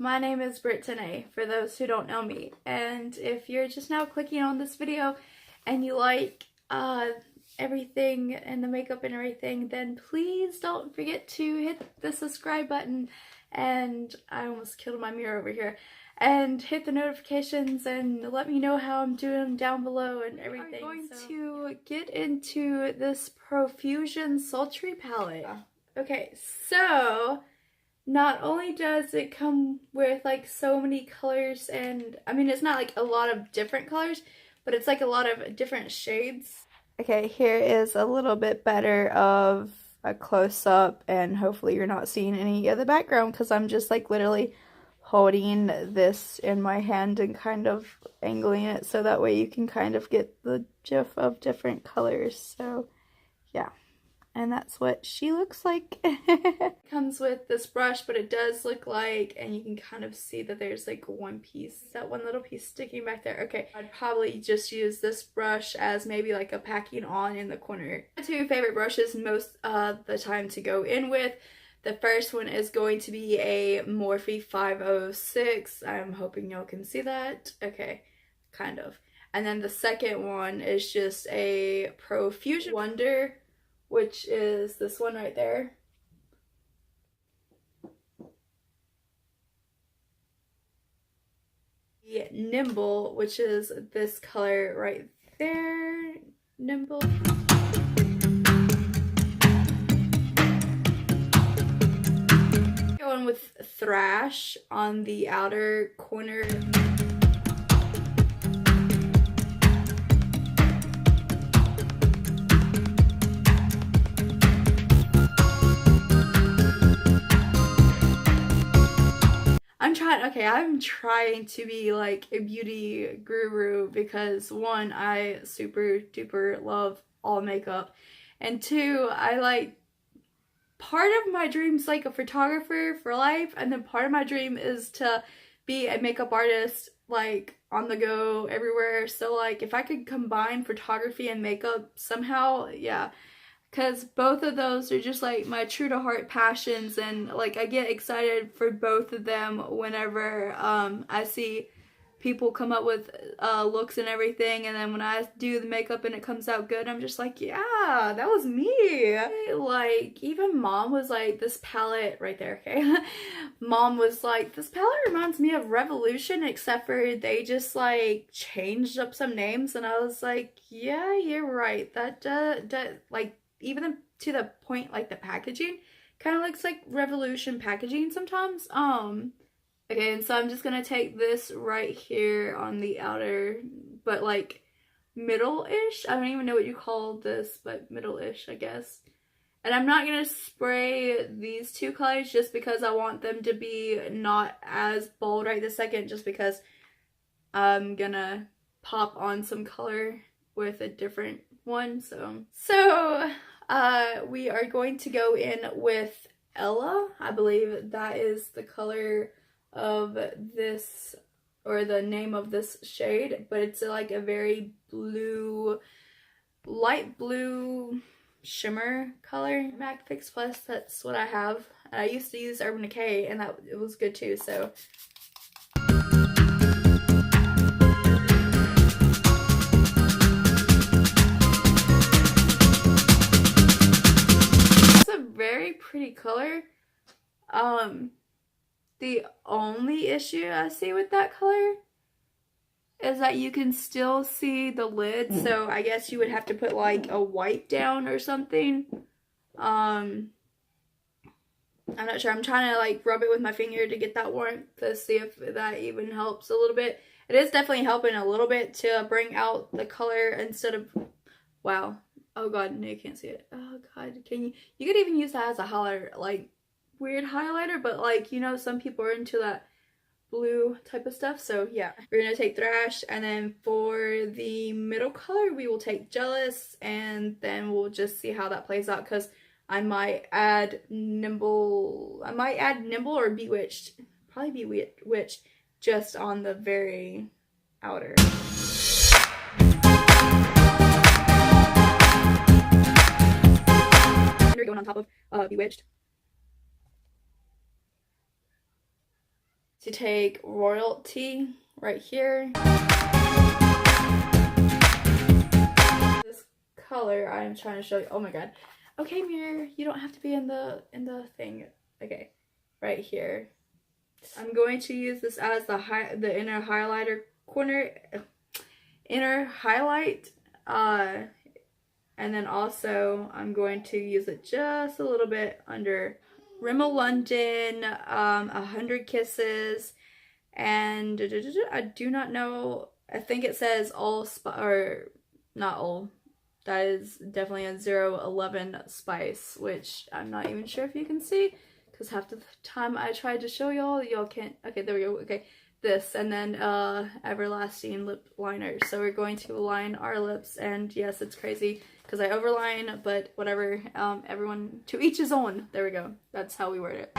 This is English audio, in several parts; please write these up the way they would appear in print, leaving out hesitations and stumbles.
my name is Brittany, for those who don't know me, and if you're just now clicking on this video and you like everything and the makeup and everything, then please don't forget to hit the subscribe button, and I almost killed my mirror over here, and hit the notifications and let me know how I'm doing down below and everything. I'm going to get into this Profusion Sultry Palette. Okay, so not only does it come with like so many colors, and I mean it's not like a lot of different colors, but it's like a lot of different shades. Okay, here is a little bit better of a close-up, and hopefully you're not seeing any of the background because I'm just like literally holding this in my hand and kind of angling it so that way you can kind of get the gif of different colors. So yeah, and that's what she looks like. Comes with this brush, but it does look like, and you can kind of see that there's like one piece, that one little piece sticking back there. Okay, I'd probably just use this brush as maybe like a packing on in the corner. My two favorite brushes most of the time to go in with. The first one is going to be a Morphe 506. I'm hoping y'all can see that. Okay, kind of. And then the second one is just a Profusion Wonder, which is this one right there. The Nimble, which is this color right there. Nimble. Going with Thrash on the outer corner. I'm trying to be like a beauty guru because one, I super duper love all makeup, and two, I like, part of my dream is like a photographer for life, and then part of my dream is to be a makeup artist like on the go everywhere. So like if I could combine photography and makeup somehow, yeah. Because both of those are just like my true to heart passions, and like I get excited for both of them whenever I see people come up with looks and everything, and then when I do the makeup and it comes out good, I'm just like, yeah, that was me. Like even Mom was like, this palette right there, okay? Mom was like, this palette reminds me of Revolution, except for they just like changed up some names, and I was like, yeah, you're right. That like, even to the point, like the packaging kind of looks like Revolution packaging sometimes. Okay, and so I'm just gonna take this right here on the outer, but like middle-ish. I don't even know what you call this, but middle-ish, I guess. And I'm not gonna spray these two colors just because I want them to be not as bold right this second, just because I'm gonna pop on some color with a different one. So we are going to go in with Ella. I believe that is the color of this, or the name of this shade, but it's like a very blue, light blue shimmer color. MAC Fix Plus, that's what I have. I used to use Urban Decay, and it was good too, so. Very pretty color. The only issue I see with that color is that you can still see the lid, so I guess you would have to put like a wipe down or something. I'm not sure. I'm trying to like rub it with my finger to get that warmth to see if that even helps a little bit. It is definitely helping a little bit to bring out the color instead of, wow. Oh god, no, you can't see it. Oh god, can you? You could even use that as a highlighter, like weird highlighter, but like, you know, some people are into that blue type of stuff. So yeah, we're gonna take Thrash, and then for the middle color we will take Jealous, and then we'll just see how that plays out, because I might add Nimble or Bewitched, probably Bewitched, just on the very outer. Going on top of Bewitched. to take Royalty right here. This color I'm trying to show you. Oh my god. Okay, mirror, you don't have to be in the thing. Okay, right here. I'm going to use this as the inner highlighter corner, inner highlight, and then also I'm going to use it just a little bit under Rimmel London, 100 Kisses, and I do not know. I think it says all or not all. That is definitely a 011 spice, which I'm not even sure if you can see. Because half the time I tried to show y'all can't. Okay, there we go. Okay, this, and then Everlasting lip liner. So we're going to line our lips, and yes, it's crazy because I overline, but whatever. Everyone to each his own. There we go. That's how we word it.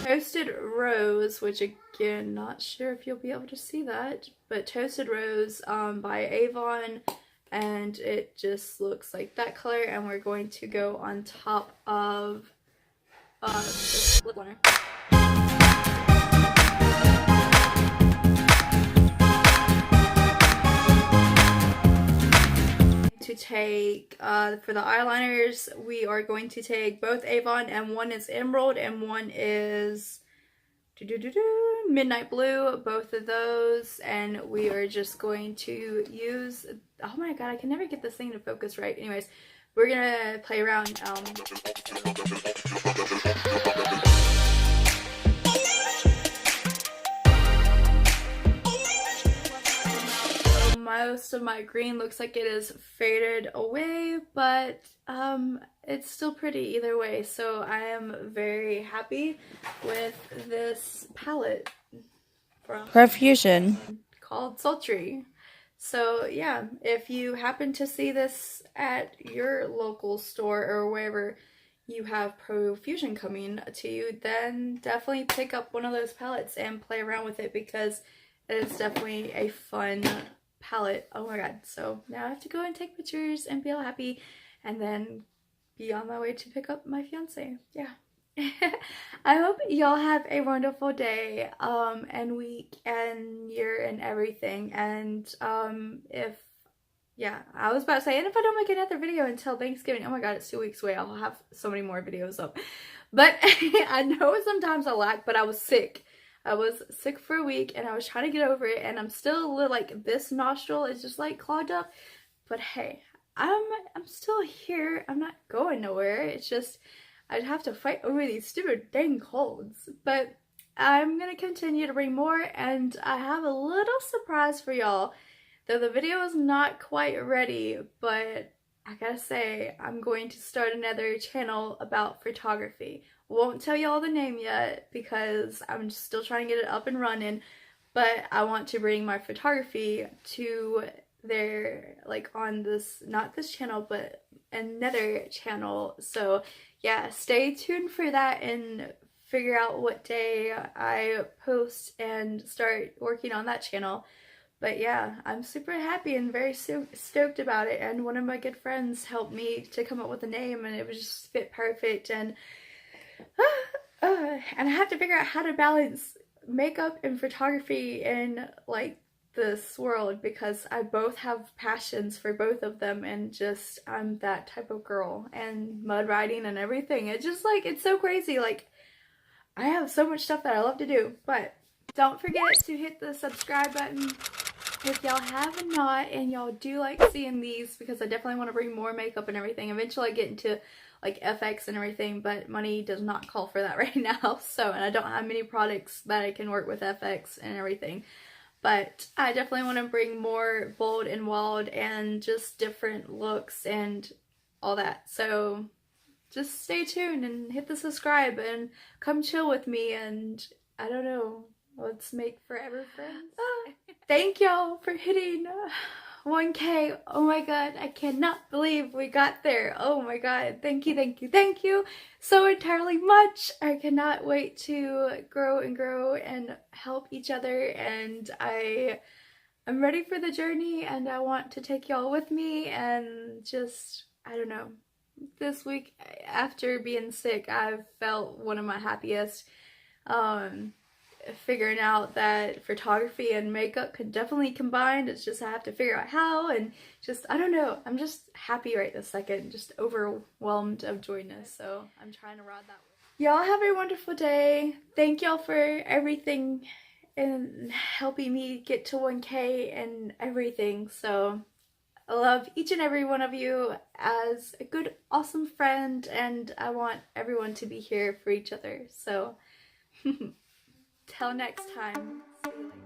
Toasted Rose, which again, not sure if you'll be able to see that, but Toasted Rose by Avon, and it just looks like that color, and we're going to go on top of this lip liner. To take for the eyeliners, we are going to take both Avon, and one is Emerald and one is Midnight Blue, both of those, and we are just going to use, oh my god, I can never get this thing to focus right. Anyways, we're gonna play around. Most of my green looks like it is faded away, but it's still pretty either way, so I am very happy with this palette from Profusion called Sultry. So yeah, if you happen to see this at your local store or wherever you have Profusion coming to you, then definitely pick up one of those palettes and play around with it, because it's definitely a fun palette. Oh my god. So now I have to go and take pictures and be all happy and then be on my way to pick up my fiance. Yeah. I hope y'all have a wonderful day and week and year and everything, and if I was about to say, and if I don't make another video until Thanksgiving, oh my god, it's 2 weeks away, I'll have so many more videos up. But I know sometimes I lack, but I was sick. I was sick for a week and I was trying to get over it, and I'm still a little, like, this nostril is just like clogged up, but hey, I'm still here. I'm not going nowhere. It's just I'd have to fight over these stupid dang colds, but I'm gonna continue to bring more, and I have a little surprise for y'all, though the video is not quite ready. But I gotta say, I'm going to start another channel about photography. Won't tell y'all the name yet because I'm still trying to get it up and running, but I want to bring my photography to their, like, on this, not this channel, but another channel. So yeah, stay tuned for that and figure out what day I post and start working on that channel. But yeah, I'm super happy and very stoked about it, and one of my good friends helped me to come up with a name, and it was just fit perfect, and I have to figure out how to balance makeup and photography in, like, this world, because I both have passions for both of them, and just I'm that type of girl, and mud riding and everything. It's just like, it's so crazy. Like, I have so much stuff that I love to do. But don't forget to hit the subscribe button if y'all have not, and y'all do like seeing these, because I definitely want to bring more makeup and everything. Eventually I get into like FX and everything, but money does not call for that right now. So, and I don't have many products that I can work with FX and everything. But I definitely want to bring more bold and wild and just different looks and all that. So just stay tuned and hit the subscribe and come chill with me, and I don't know, let's make forever friends. Thank y'all for hitting 1K. Oh my god, I cannot believe we got there. Oh my god, thank you, thank you, thank you so entirely much. I cannot wait to grow and grow and help each other, and I'm ready for the journey, and I want to take y'all with me. And just, I don't know, this week after being sick, I've felt one of my happiest. Figuring out that photography and makeup could definitely combine. It's just I have to figure out how, and just, I don't know, I'm just happy right this second, just overwhelmed of joyness, so I'm trying to ride that way. Y'all have a wonderful day. Thank y'all for everything and helping me get to 1K and everything. So I love each and every one of you as a good, awesome friend, and I want everyone to be here for each other. So till next time, see you later.